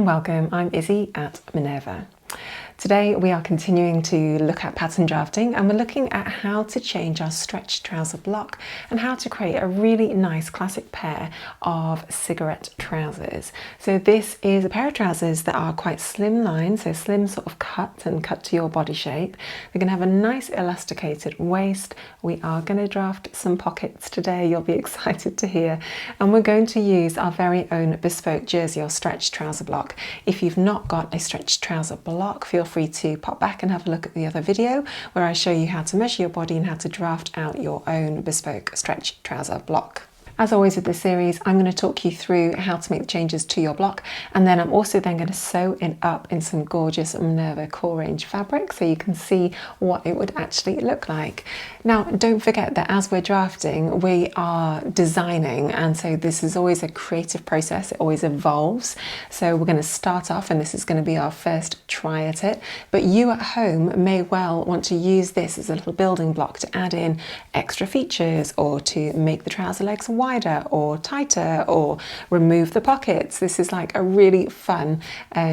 and welcome. I'm Izzy at Minerva. Today we are continuing to look at pattern drafting, and we're looking at how to change our stretch trouser block and how to create a really nice classic pair of cigarette trousers. So this is a pair of trousers that are quite slimline, so slim sort of cut and cut to your body shape. They're going to have a nice elasticated waist. We are going to draft some pockets today, you'll be excited to hear, and we're going to use our very own bespoke jersey or stretch trouser block. If you've not got a stretch trouser block, feel free to pop back and have a look at the other video where I show you how to measure your body and how to draft out your own bespoke stretch trouser block. As always with this series, I'm going to talk you through how to make the changes to your block, and then I'm also then going to sew it up in some gorgeous Minerva core range fabric so you can see what it would actually look like. Now, don't forget that as we're drafting, we are designing, and so this is always a creative process, it always evolves. So we're going to start off, and this is going to be our first try at it, but you at home may well want to use this as a little building block to add in extra features or to make the trouser legs wider or tighter or remove the pockets. This is like a really fun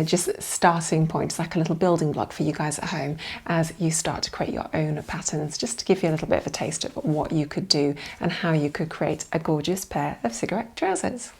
just starting point. It's like a little building block for you guys at home as you start to create your own patterns, just to give you a little bit of a taste of what you could do and how you could create a gorgeous pair of cigarette trousers.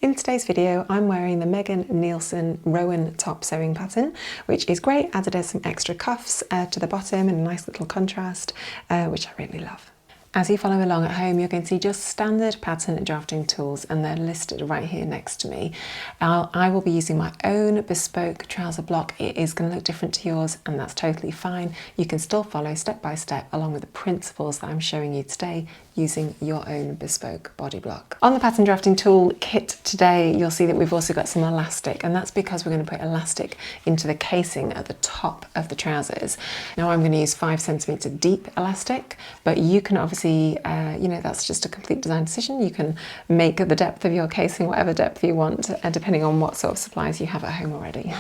In today's video, I'm wearing the Megan Nielsen Rowan top sewing pattern, which is great as it has some extra cuffs to the bottom and a nice little contrast, which I really love. As you follow along at home, you're going to see just standard pattern drafting tools, and they're listed right here next to me. I will be using my own bespoke trouser block. It is going to look different to yours, and that's totally fine. You can still follow step by step along with the principles that I'm showing you today using your own bespoke body block. On the pattern drafting tool kit today, you'll see that we've also got some elastic, and that's because we're going to put elastic into the casing at the top of the trousers. Now I'm going to use 5cm deep elastic, but you can obviously you know, that's just a complete design decision. You can make the depth of your casing whatever depth you want, depending on what sort of supplies you have at home already.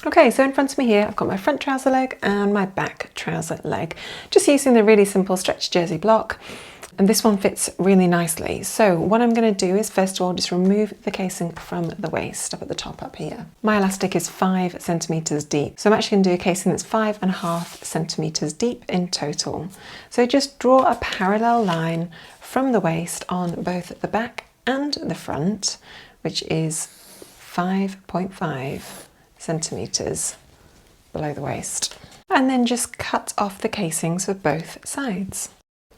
Okay, so in front of me here, I've got my front trouser leg and my back trouser leg, just using the really simple stretch jersey block. And this one fits really nicely. So what I'm going to do is first of all just remove the casing from the waist up at the top up here. My elastic is 5cm deep, so I'm actually going to do a casing that's 5.5cm deep in total. So just draw a parallel line from the waist on both the back and the front, which is 5.5 centimetres below the waist, and then just cut off the casings for both sides.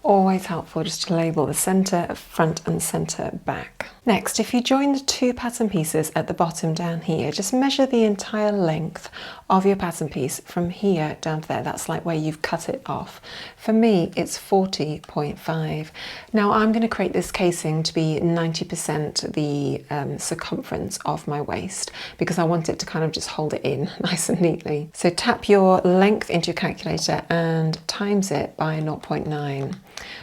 Always helpful just to label the centre front and centre back. Next, if you join the two pattern pieces at the bottom down here, just measure the entire length of your pattern piece from here down to there. That's like where you've cut it off. For me, it's 40.5. Now I'm going to create this casing to be 90% the circumference of my waist, because I want it to kind of just hold it in nice and neatly. So tap your length into your calculator and times it by 0.9.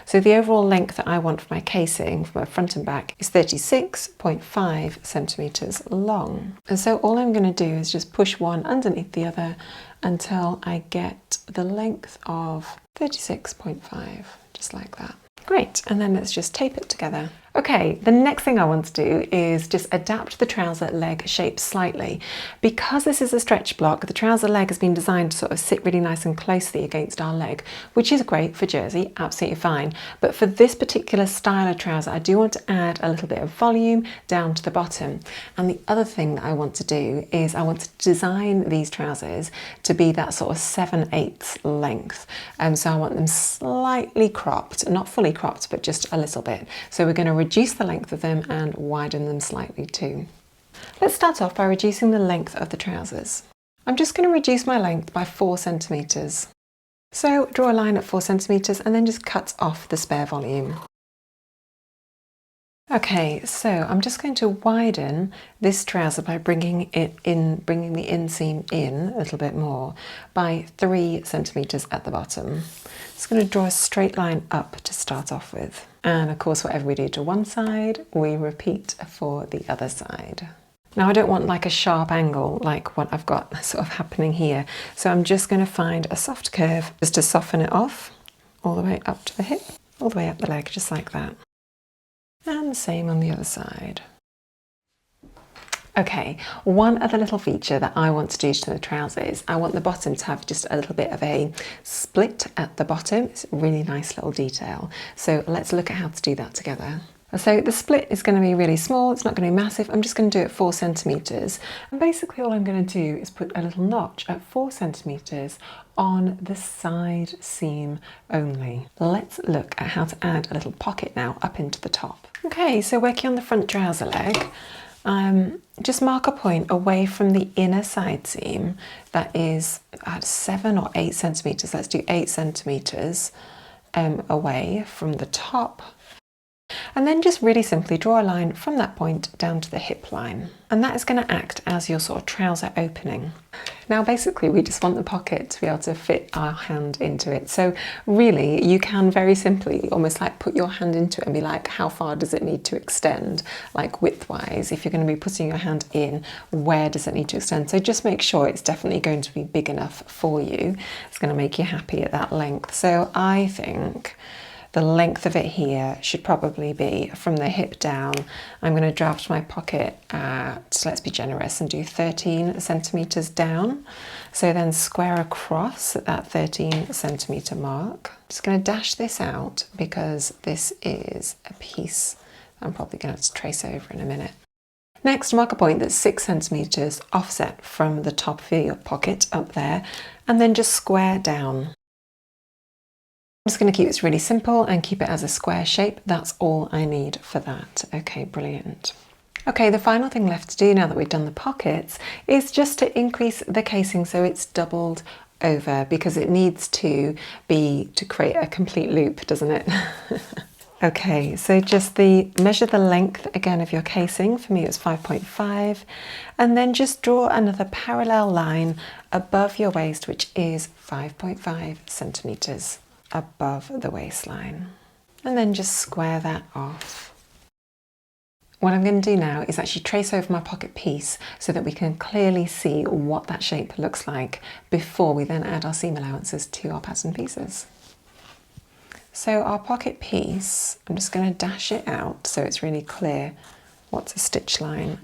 So the overall length that I want for my casing, for my front and back, is 36.5 centimetres long. And so all I'm going to do is just push one underneath the other until I get the length of 36.5, just like that. Great, and then let's just tape it together. Okay, the next thing I want to do is just adapt the trouser leg shape slightly. Because this is a stretch block, the trouser leg has been designed to sort of sit really nice and closely against our leg, which is great for jersey, absolutely fine. But for this particular style of trouser, I do want to add a little bit of volume down to the bottom. And the other thing that I want to do is I want to design these trousers to be that sort of 7/8 length. So I want them slightly cropped, not fully cropped, but just a little bit. So we're going to reduce the length of them and widen them slightly too. Let's start off by reducing the length of the trousers. I'm just going to reduce my length by 4 centimetres. So draw a line at 4 centimetres and then just cut off the spare volume. Okay, so I'm just going to widen this trouser by bringing the inseam in a little bit more by 3 centimetres at the bottom. Just going to draw a straight line up to start off with. And of course, whatever we do to one side, we repeat for the other side. Now I don't want like a sharp angle like what I've got sort of happening here. So I'm just going to find a soft curve just to soften it off all the way up to the hip, all the way up the leg, just like that. And the same on the other side. Okay, one other little feature that I want to do to the trousers, I want the bottom to have just a little bit of a split at the bottom. It's a really nice little detail. So let's look at how to do that together. So the split is going to be really small, it's not going to be massive. I'm just going to do it 4 centimetres. And basically all I'm going to do is put a little notch at 4 centimetres on the side seam only. Let's look at how to add a little pocket now up into the top. Okay, so working on the front trouser leg, just mark a point away from the inner side seam that is at 7 or 8 centimetres. Let's do 8 centimetres away from the top. And then just really simply draw a line from that point down to the hip line. And that is going to act as your sort of trouser opening. Now basically we just want the pocket to be able to fit our hand into it. So really you can very simply almost like put your hand into it and be like, how far does it need to extend? Like width-wise, if you're going to be putting your hand in, where does it need to extend? So just make sure it's definitely going to be big enough for you. It's going to make you happy at that length. So I think the length of it here should probably be from the hip down. I'm going to draft my pocket at, let's be generous and do 13 centimetres down. So then square across at that 13 centimetre mark. Just going to dash this out because this is a piece I'm probably going to have to trace over in a minute. Next, mark a point that's 6 centimetres offset from the top of your pocket up there, and then just square down. I'm just going to keep this really simple and keep it as a square shape. That's all I need for that. Okay, brilliant. Okay, the final thing left to do now that we've done the pockets is just to increase the casing so it's doubled over, because it needs to be to create a complete loop, doesn't it? Okay, so just measure the length again of your casing. For me it was 5.5, and then just draw another parallel line above your waist, which is 5.5 centimetres above the waistline, and then just square that off. What I'm going to do now is actually trace over my pocket piece so that we can clearly see what that shape looks like before we then add our seam allowances to our pattern pieces. So our pocket piece, I'm just going to dash it out so it's really clear what's a stitch line.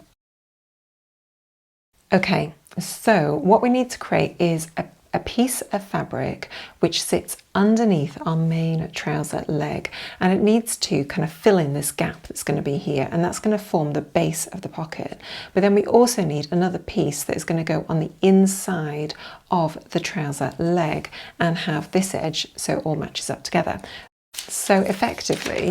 Okay, so what we need to create is a piece of fabric which sits underneath our main trouser leg, and it needs to kind of fill in this gap that's going to be here, and that's going to form the base of the pocket. But then we also need another piece that is going to go on the inside of the trouser leg and have this edge so it all matches up together. So effectively,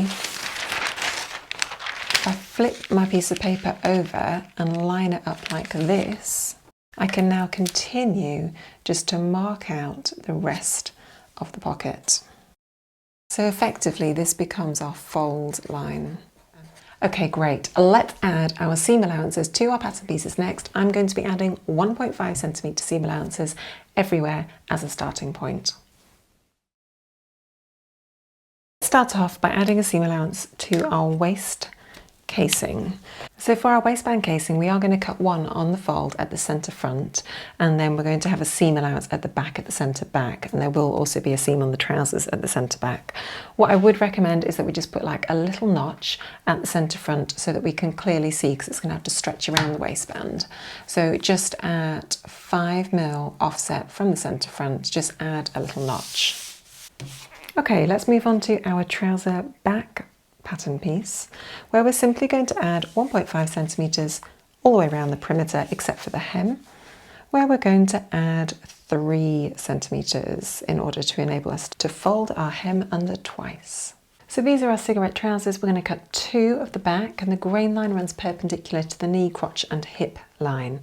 if I flip my piece of paper over and line it up like this, I can now continue just to mark out the rest of the pocket. So effectively this becomes our fold line. Okay, great. Let's add our seam allowances to our pattern pieces next. I'm going to be adding 1.5 centimetre seam allowances everywhere as a starting point. Start off by adding a seam allowance to our waist casing. So for our waistband casing, we are going to cut one on the fold at the centre front, and then we're going to have a seam allowance at the back at the centre back, and there will also be a seam on the trousers at the centre back. What I would recommend is that we just put like a little notch at the centre front so that we can clearly see, because it's going to have to stretch around the waistband. So just at 5mm offset from the centre front, just add a little notch. Okay, let's move on to our trouser back pattern piece, where we're simply going to add 1.5 centimetres all the way around the perimeter except for the hem, where we're going to add 3 centimetres in order to enable us to fold our hem under twice. So these are our cigarette trousers. We're going to cut 2 of the back, and the grain line runs perpendicular to the knee, crotch and hip line.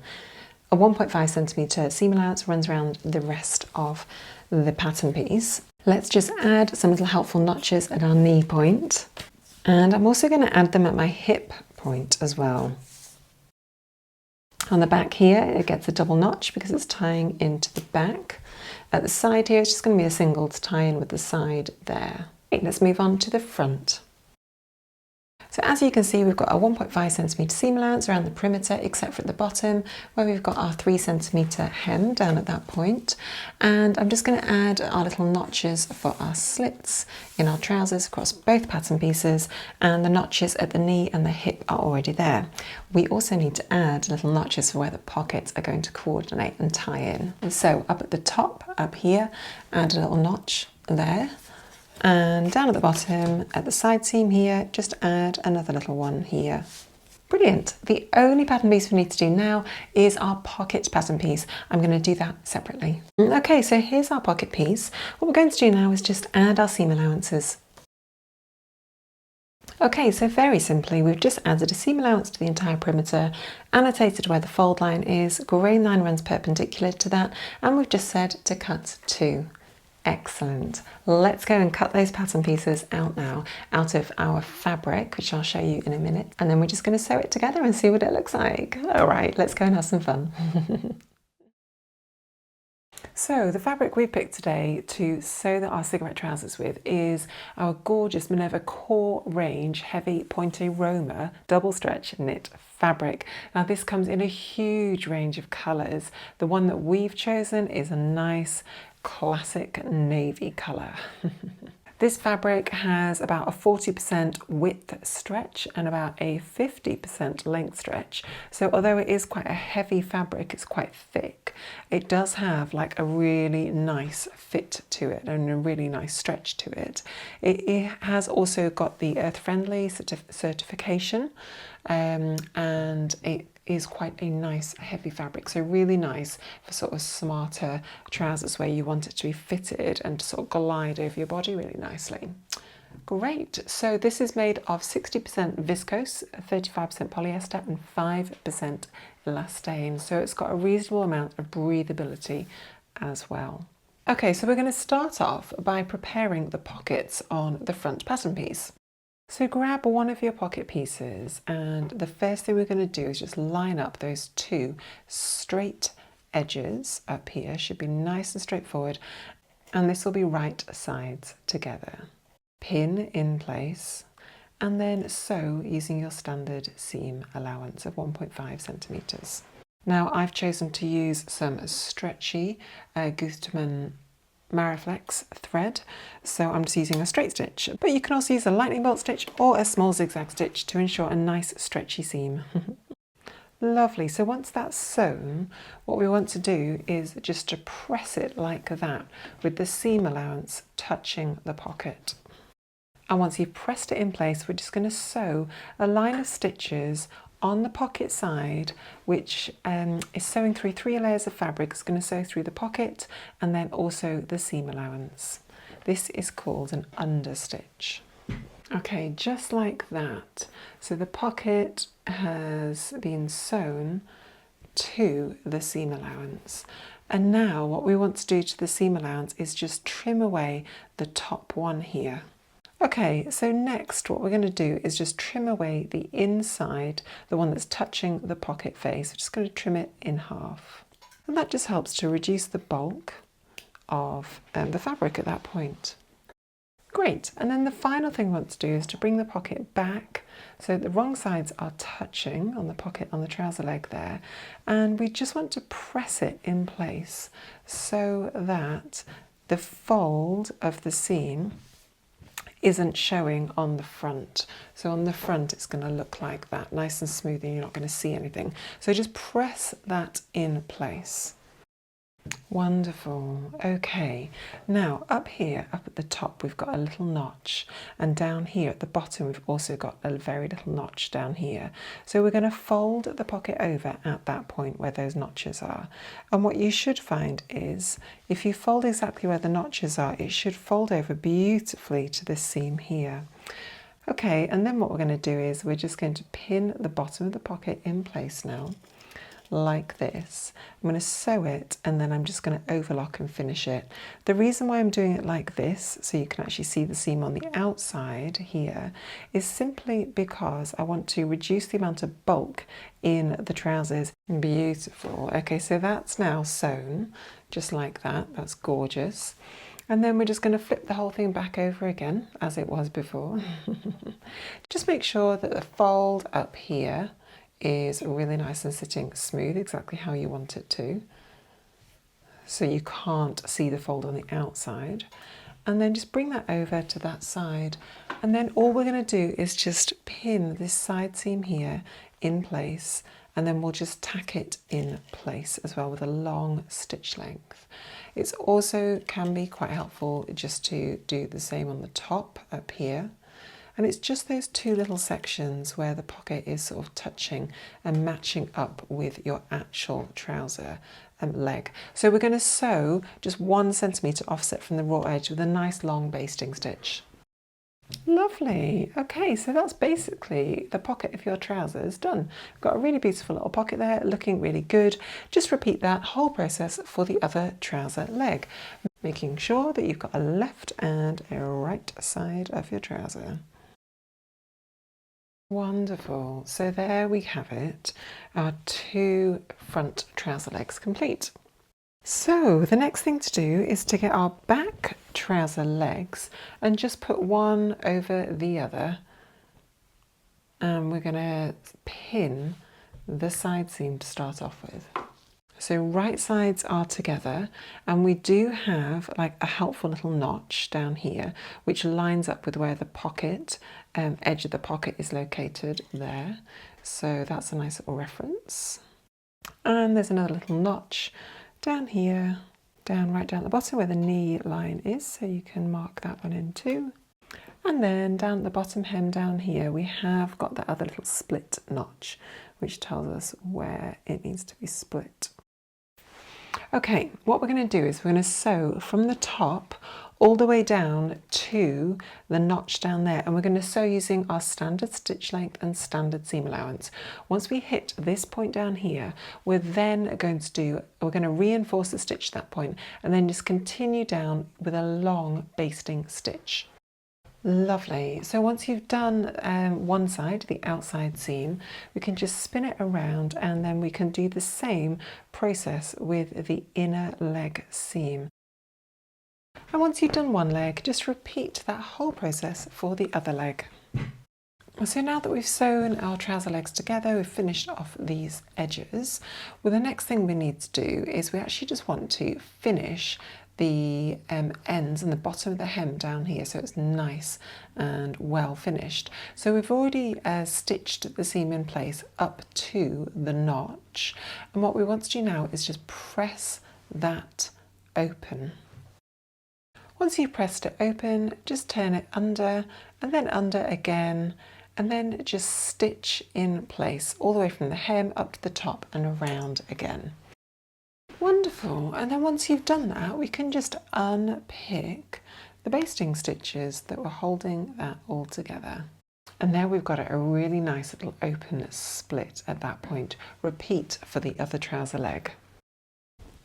A 1.5 centimetre seam allowance runs around the rest of the pattern piece. Let's just add some little helpful notches at our knee point. And I'm also going to add them at my hip point as well. On the back here, it gets a double notch because it's tying into the back. At the side here, it's just going to be a single to tie in with the side there. Okay, let's move on to the front. So as you can see, we've got a 1.5 centimetre seam allowance around the perimeter, except for at the bottom where we've got our 3 centimetre hem down at that point. And I'm just going to add our little notches for our slits in our trousers across both pattern pieces, and the notches at the knee and the hip are already there. We also need to add little notches for where the pockets are going to coordinate and tie in. And so up at the top, up here, add a little notch there. And down at the bottom, at the side seam here, just add another little one here. Brilliant. The only pattern piece we need to do now is our pocket pattern piece. I'm going to do that separately. Okay, so here's our pocket piece. What we're going to do now is just add our seam allowances. Okay, so very simply, we've just added a seam allowance to the entire perimeter, annotated where the fold line is, grain line runs perpendicular to that, and we've just said to cut 2. Excellent. Let's go and cut those pattern pieces out now, out of our fabric, which I'll show you in a minute. And then we're just going to sew it together and see what it looks like. All right, let's go and have some fun. So the fabric we picked today to sew our cigarette trousers with is our gorgeous Minerva Core Range Heavy Pointe Roma double stretch knit fabric. Now this comes in a huge range of colours. The one that we've chosen is a nice classic navy colour. This fabric has about a 40% width stretch and about a 50% length stretch. So although it is quite a heavy fabric, it's quite thick, it does have like a really nice fit to it and a really nice stretch to it. It has also got the earth friendly certification, and it is quite a nice heavy fabric, so really nice for sort of smarter trousers where you want it to be fitted and to sort of glide over your body really nicely. Great, so this is made of 60% viscose, 35% polyester and 5% elastane, so it's got a reasonable amount of breathability as well. Okay, so we're going to start off by preparing the pockets on the front pattern piece. So grab one of your pocket pieces, and the first thing we're going to do is just line up those 2 straight edges up here. Should be nice and straightforward, and this will be right sides together. Pin in place and then sew using your standard seam allowance of 1.5 centimetres. Now I've chosen to use some stretchy Gutmann Mariflex thread, so I'm just using a straight stitch, but you can also use a lightning bolt stitch or a small zigzag stitch to ensure a nice stretchy seam. Lovely, so once that's sewn, what we want to do is just to press it like that with the seam allowance touching the pocket. And once you've pressed it in place, we're just going to sew a line of stitches on the pocket side, which is sewing through 3 layers of fabric. It's going to sew through the pocket and then also the seam allowance. This is called an understitch. Okay, just like that. So the pocket has been sewn to the seam allowance. And now what we want to do to the seam allowance is just trim away the top one here. Okay, so next what we're going to do is just trim away the inside, the one that's touching the pocket face. We're just going to trim it in half. And that just helps to reduce the bulk of the fabric at that point. Great, and then the final thing we want to do is to bring the pocket back so the wrong sides are touching on the pocket on the trouser leg there, and we just want to press it in place so that the fold of the seam isn't showing on the front. So on the front it's going to look like that, nice and smooth, and you're not going to see anything. So just press that in place. Wonderful. Okay, now up here, up at the top, we've got a little notch, and down here at the bottom we've also got a very little notch down here. So we're going to fold the pocket over at that point where those notches are. And what you should find is if you fold exactly where the notches are, it should fold over beautifully to this seam here. Okay, and then what we're going to do is we're just going to pin the bottom of the pocket in place now, like this. I'm going to sew it, and then I'm just going to overlock and finish it. The reason why I'm doing it like this, so you can actually see the seam on the outside here, is simply because I want to reduce the amount of bulk in the trousers. Beautiful. Okay, so that's now sewn just like that. That's gorgeous. And then we're just going to flip the whole thing back over again as it was before. Just make sure that the fold up here is really nice and sitting smooth, exactly how you want it to. So you can't see the fold on the outside. And then just bring that over to that side. And then all we're going to do is just pin this side seam here in place, and then we'll just tack it in place as well with a long stitch length. It's also can be quite helpful just to do the same on the top up here. And it's just those two little sections where the pocket is sort of touching and matching up with your actual trouser leg. So we're going to sew just 1 centimetre offset from the raw edge with a nice long basting stitch. Lovely. Okay, so that's basically the pocket of your trousers done. Got a really beautiful little pocket there, looking really good. Just repeat that whole process for the other trouser leg, making sure that you've got a left and a right side of your trouser. Wonderful. So there we have it, our 2 front trouser legs complete. So the next thing to do is to get our back trouser legs and just put one over the other, and we're going to pin the side seam to start off with. So right sides are together, and we do have like a helpful little notch down here which lines up with where the pocket, edge of the pocket is located there. So that's a nice little reference. And there's another little notch down here, right down at the bottom where the knee line is, so you can mark that one in too. And then down at the bottom hem down here we have got that other little split notch which tells us where it needs to be split. Okay, what we're going to do is we're going to sew from the top all the way down to the notch down there, and we're going to sew using our standard stitch length and standard seam allowance. Once we hit this point down here, we're going to reinforce the stitch at that point and then just continue down with a long basting stitch. Lovely. So once you've done one side, the outside seam, we can just spin it around, and then we can do the same process with the inner leg seam. And once you've done one leg, just repeat that whole process for the other leg. So now that we've sewn our trouser legs together, we've finished off these edges, well, the next thing we need to do is we actually just want to finish the ends and the bottom of the hem down here so it's nice and well finished. So we've already stitched the seam in place up to the notch, and what we want to do now is just press that open. Once you've pressed it open, just turn it under and then under again, and then just stitch in place all the way from the hem up to the top and around again. Wonderful. And then once you've done that, we can just unpick the basting stitches that were holding that all together. And there we've got a really nice little open split at that point. Repeat for the other trouser leg.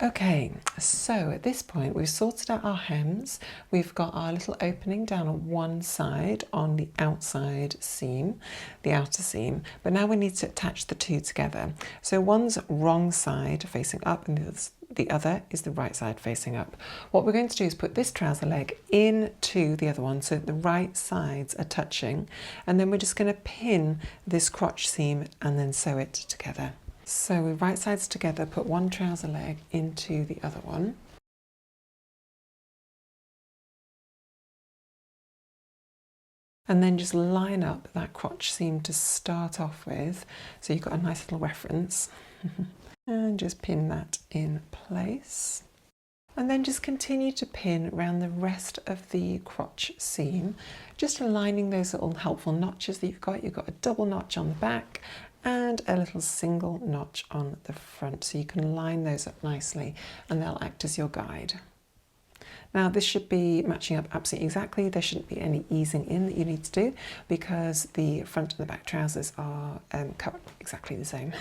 Okay, so at this point we've sorted out our hems. We've got our little opening down on one side on the outside seam, the outer seam, but now we need to attach the two together. So one's wrong side facing up and the other is the right side facing up. What we're going to do is put this trouser leg into the other one so that the right sides are touching, and then we're just going to pin this crotch seam and then sew it together. So with right sides together, put one trouser leg into the other one. And then just line up that crotch seam to start off with. So you've got a nice little reference. And just pin that in place. And then just continue to pin around the rest of the crotch seam, just aligning those little helpful notches that you've got. You've got a double notch on the back and a little single notch on the front, so you can line those up nicely and they'll act as your guide. Now this should be matching up absolutely exactly. There shouldn't be any easing in that you need to do because the front and the back trousers are cut exactly the same.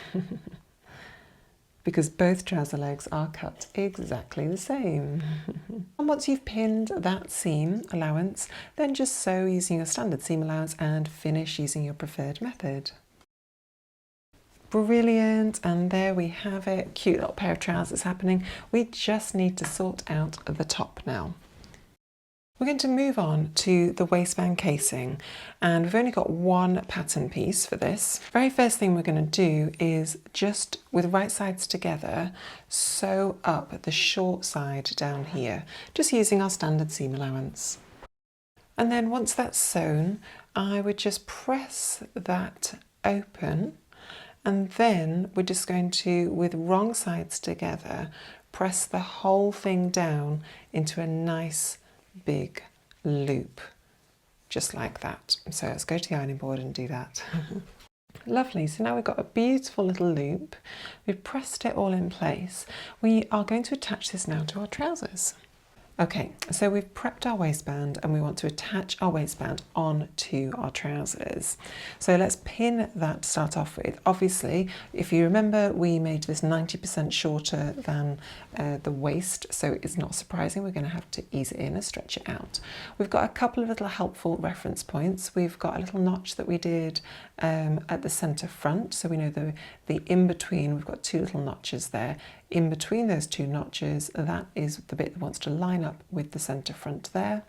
Because both trouser legs are cut exactly the same. And once you've pinned that seam allowance, then just sew using your standard seam allowance and finish using your preferred method. Brilliant, and there we have it. Cute little pair of trousers happening. We just need to sort out the top now. We're going to move on to the waistband casing, and we've only got one pattern piece for this. Very first thing we're going to do is just with right sides together sew up the short side down here, just using our standard seam allowance. And then once that's sewn, I would just press that open, and then we're just going to, with wrong sides together, press the whole thing down into a nice big loop, just like that. So let's go to the ironing board and do that. Lovely, so now we've got a beautiful little loop. We've pressed it all in place. We are going to attach this now to our trousers. Okay, so we've prepped our waistband and we want to attach our waistband onto our trousers. So let's pin that to start off with. Obviously, if you remember, we made this 90% shorter than the waist, so it's not surprising we're going to have to ease it in and stretch it out. We've got a couple of little helpful reference points. We've got a little notch that we did at the centre front, so we know the in-between, we've got two little notches there. In between those two notches, that is the bit that wants to line up with the centre front there.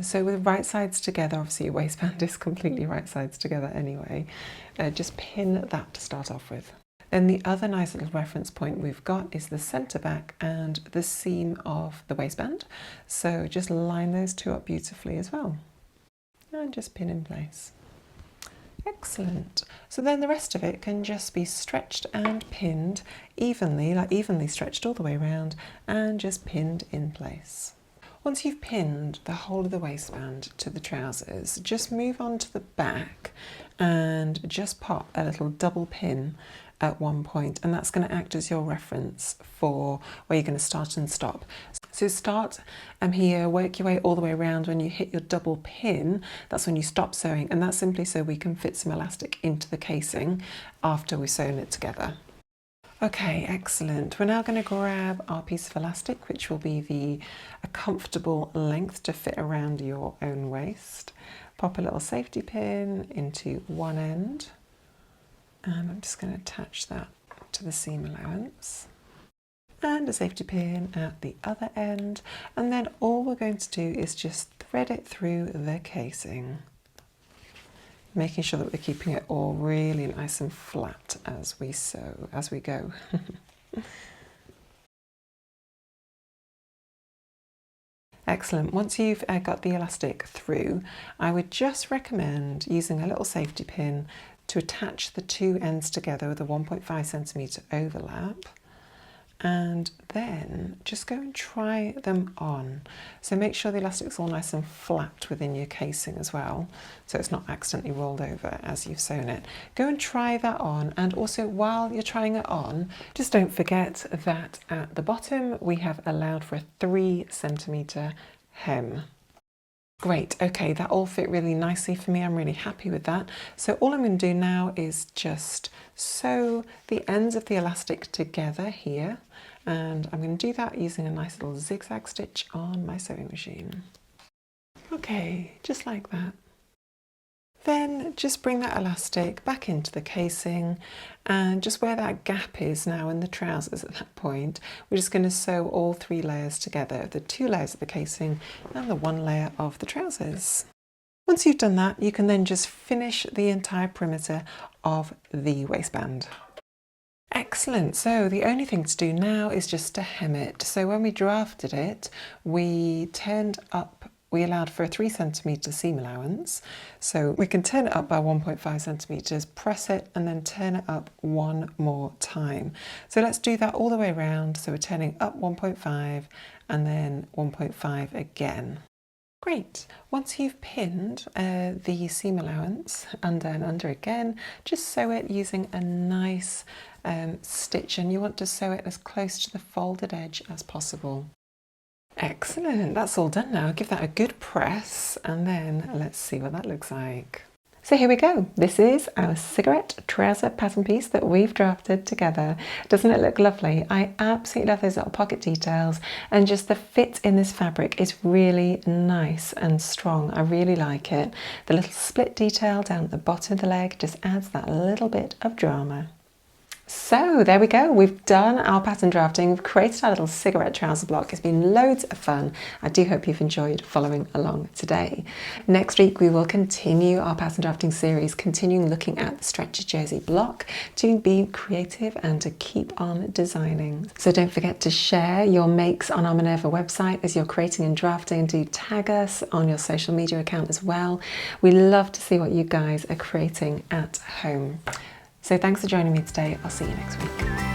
So with right sides together, obviously your waistband is completely right sides together anyway, just pin that to start off with. Then the other nice little reference point we've got is the centre back and the seam of the waistband. So just line those two up beautifully as well. And just pin in place. Excellent. So then the rest of it can just be stretched and pinned evenly, like evenly stretched all the way around and just pinned in place. Once you've pinned the whole of the waistband to the trousers, just move on to the back and just pop a little double pin at one point, and that's going to act as your reference for where you're going to start and stop. So start here, work your way all the way around. When you hit your double pin, that's when you stop sewing, and that's simply so we can fit some elastic into the casing after we've sewn it together. Okay, excellent. We're now going to grab our piece of elastic, which will be a comfortable length to fit around your own waist. Pop a little safety pin into one end, and I'm just going to attach that to the seam allowance. And a safety pin at the other end, and then all we're going to do is just thread it through the casing, making sure that we're keeping it all really nice and flat as we sew, as we go. Excellent. Once you've got the elastic through, I would just recommend using a little safety pin to attach the two ends together with a 1.5 centimetre overlap. And then just go and try them on. So make sure the elastic's all nice and flat within your casing as well, so it's not accidentally rolled over as you've sewn it. Go and try that on, and also while you're trying it on, just don't forget that at the bottom we have allowed for a 3 centimetre hem. Great, okay, that all fit really nicely for me. I'm really happy with that. So all I'm going to do now is just sew the ends of the elastic together here, and I'm going to do that using a nice little zigzag stitch on my sewing machine. Okay, just like that. Then just bring that elastic back into the casing, and just where that gap is now in the trousers at that point, we're just going to sew all 3 layers together, the 2 layers of the casing and the 1 layer of the trousers. Once you've done that, you can then just finish the entire perimeter of the waistband. Excellent. So the only thing to do now is just to hem it. So when we drafted it, we allowed for a 3 centimetre seam allowance, so we can turn it up by 1.5 centimetres, press it, and then turn it up one more time. So let's do that all the way around. So we're turning up 1.5 and then 1.5 again. Great. Once you've pinned the seam allowance under and under again, just sew it using a nice stitch, and you want to sew it as close to the folded edge as possible. Excellent, that's all done now. Give that a good press, and then let's see what that looks like. So here we go. This is our cigarette trouser pattern piece that we've drafted together. Doesn't it look lovely? I absolutely love those little pocket details, and just the fit in this fabric is really nice and strong. I really like it. The little split detail down at the bottom of the leg just adds that little bit of drama. So there we go, we've done our pattern drafting, we've created our little cigarette trouser block. It's been loads of fun. I do hope you've enjoyed following along today. Next week we will continue our pattern drafting series, continuing looking at the stretchy jersey block to be creative and to keep on designing. So don't forget to share your makes on our Minerva website as you're creating and drafting, and do tag us on your social media account as well. We love to see what you guys are creating at home. So thanks for joining me today. I'll see you next week.